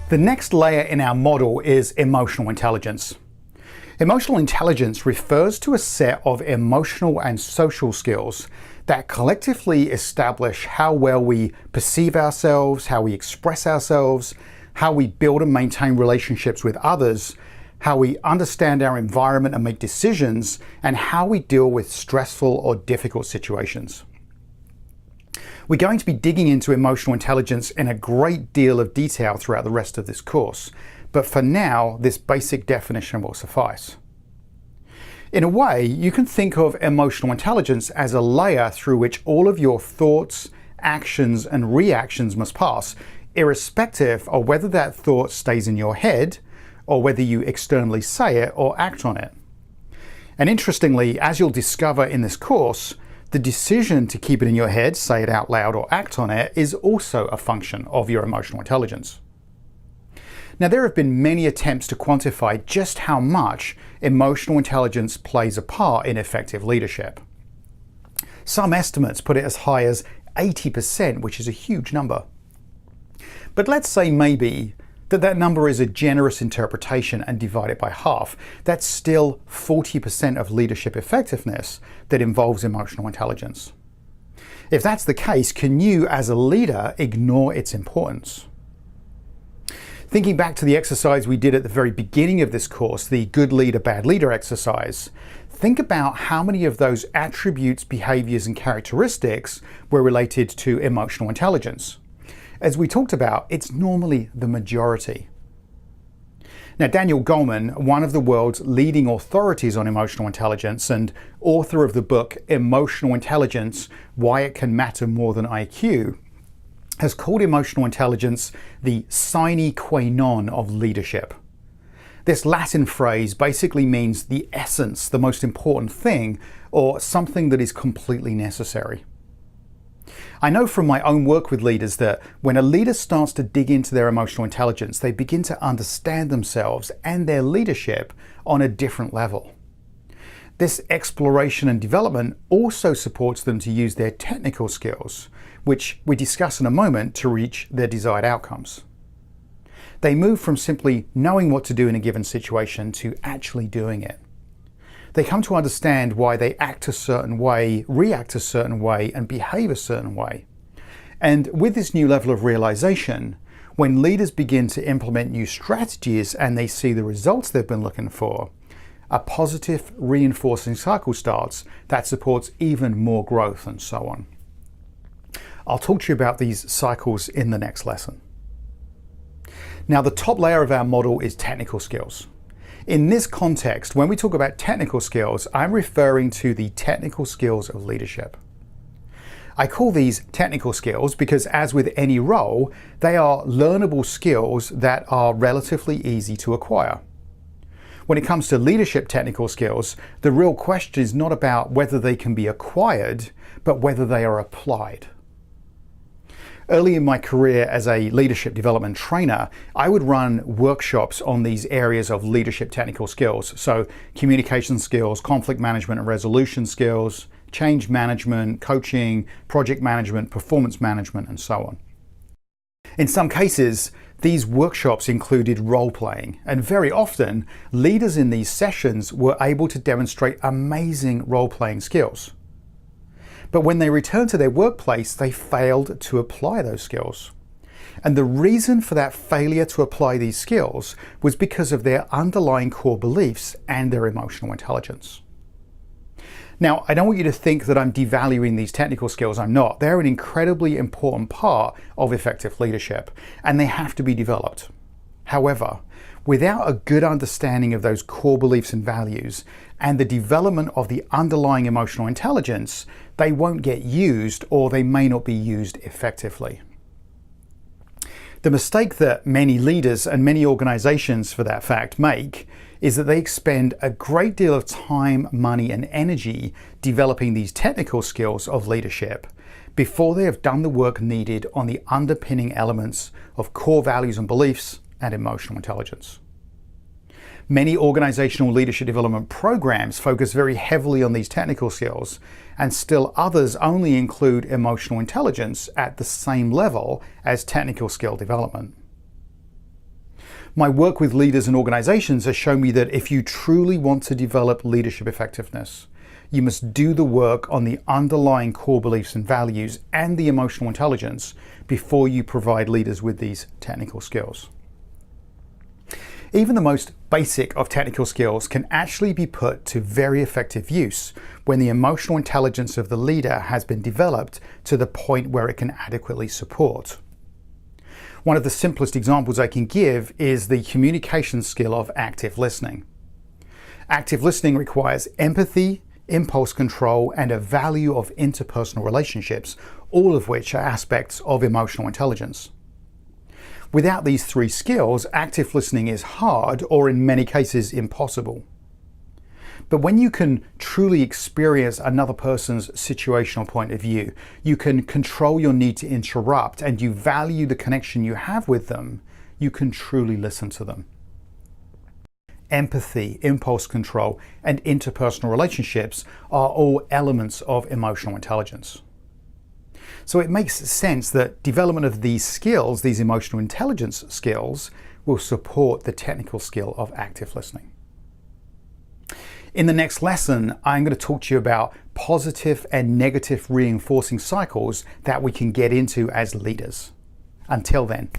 The next layer in our model is emotional intelligence. Emotional intelligence refers to a set of emotional and social skills that collectively establish how well we perceive ourselves, how we express ourselves, how we build and maintain relationships with others, how we understand our environment and make decisions, and how we deal with stressful or difficult situations. We're going to be digging into emotional intelligence in a great deal of detail throughout the rest of this course, but for now, this basic definition will suffice. In a way, you can think of emotional intelligence as a layer through which all of your thoughts, actions, and reactions must pass, irrespective of whether that thought stays in your head or whether you externally say it or act on it. And interestingly, as you'll discover in this course, the decision to keep it in your head, say it out loud, or act on it is also a function of your emotional intelligence. Now, there have been many attempts to quantify just how much emotional intelligence plays a part in effective leadership. Some estimates put it as high as 80%, which is a huge number. But let's say maybe that number is a generous interpretation and divide it by half. That's still 40% of leadership effectiveness that involves emotional intelligence. If that's the case, can you as a leader ignore its importance? Thinking back to the exercise we did at the very beginning of this course, the good leader, bad leader exercise, think about how many of those attributes, behaviors, and characteristics were related to emotional intelligence. As we talked about, it's normally the majority. Now, Daniel Goleman, one of the world's leading authorities on emotional intelligence and author of the book Emotional Intelligence: Why It Can Matter More Than IQ, has called emotional intelligence the sine qua non of leadership. This Latin phrase basically means the essence, the most important thing, or something that is completely necessary. I know from my own work with leaders that when a leader starts to dig into their emotional intelligence, they begin to understand themselves and their leadership on a different level. This exploration and development also supports them to use their technical skills, which we discuss in a moment, to reach their desired outcomes. They move from simply knowing what to do in a given situation to actually doing it. They come to understand why they act a certain way, react a certain way, and behave a certain way. And with this new level of realization, when leaders begin to implement new strategies and they see the results they've been looking for, a positive reinforcing cycle starts that supports even more growth and so on. I'll talk to you about these cycles in the next lesson. Now, the top layer of our model is technical skills. In this context, when we talk about technical skills, I'm referring to the technical skills of leadership. I call these technical skills because, as with any role, they are learnable skills that are relatively easy to acquire. When it comes to leadership technical skills, the real question is not about whether they can be acquired, but whether they are applied. Early in my career as a leadership development trainer, I would run workshops on these areas of leadership technical skills. So communication skills, conflict management and resolution skills, change management, coaching, project management, performance management, and so on. In some cases, these workshops included role-playing, and very often, leaders in these sessions were able to demonstrate amazing role-playing skills. But when they returned to their workplace, they failed to apply those skills. And the reason for that failure to apply these skills was because of their underlying core beliefs and their emotional intelligence. Now, I don't want you to think that I'm devaluing these technical skills. I'm not. They're an incredibly important part of effective leadership, and they have to be developed. However, without a good understanding of those core beliefs and values and the development of the underlying emotional intelligence, they won't get used, or they may not be used effectively. The mistake that many leaders and many organizations, for that fact, make is that they expend a great deal of time, money, and energy developing these technical skills of leadership before they have done the work needed on the underpinning elements of core values and beliefs and emotional intelligence. Many organizational leadership development programs focus very heavily on these technical skills, and still others only include emotional intelligence at the same level as technical skill development. My work with leaders and organizations has shown me that if you truly want to develop leadership effectiveness, you must do the work on the underlying core beliefs and values and the emotional intelligence before you provide leaders with these technical skills. Even the most basic of technical skills can actually be put to very effective use when the emotional intelligence of the leader has been developed to the point where it can adequately support. One of the simplest examples I can give is the communication skill of active listening. Active listening requires empathy, impulse control, and a value of interpersonal relationships, all of which are aspects of emotional intelligence. Without these three skills, active listening is hard, or in many cases impossible. But when you can truly experience another person's situational point of view, you can control your need to interrupt, and you value the connection you have with them, you can truly listen to them. Empathy, impulse control, and interpersonal relationships are all elements of emotional intelligence. So it makes sense that development of these skills, these emotional intelligence skills, will support the technical skill of active listening. In the next lesson, I'm going to talk to you about positive and negative reinforcing cycles that we can get into as leaders. Until then.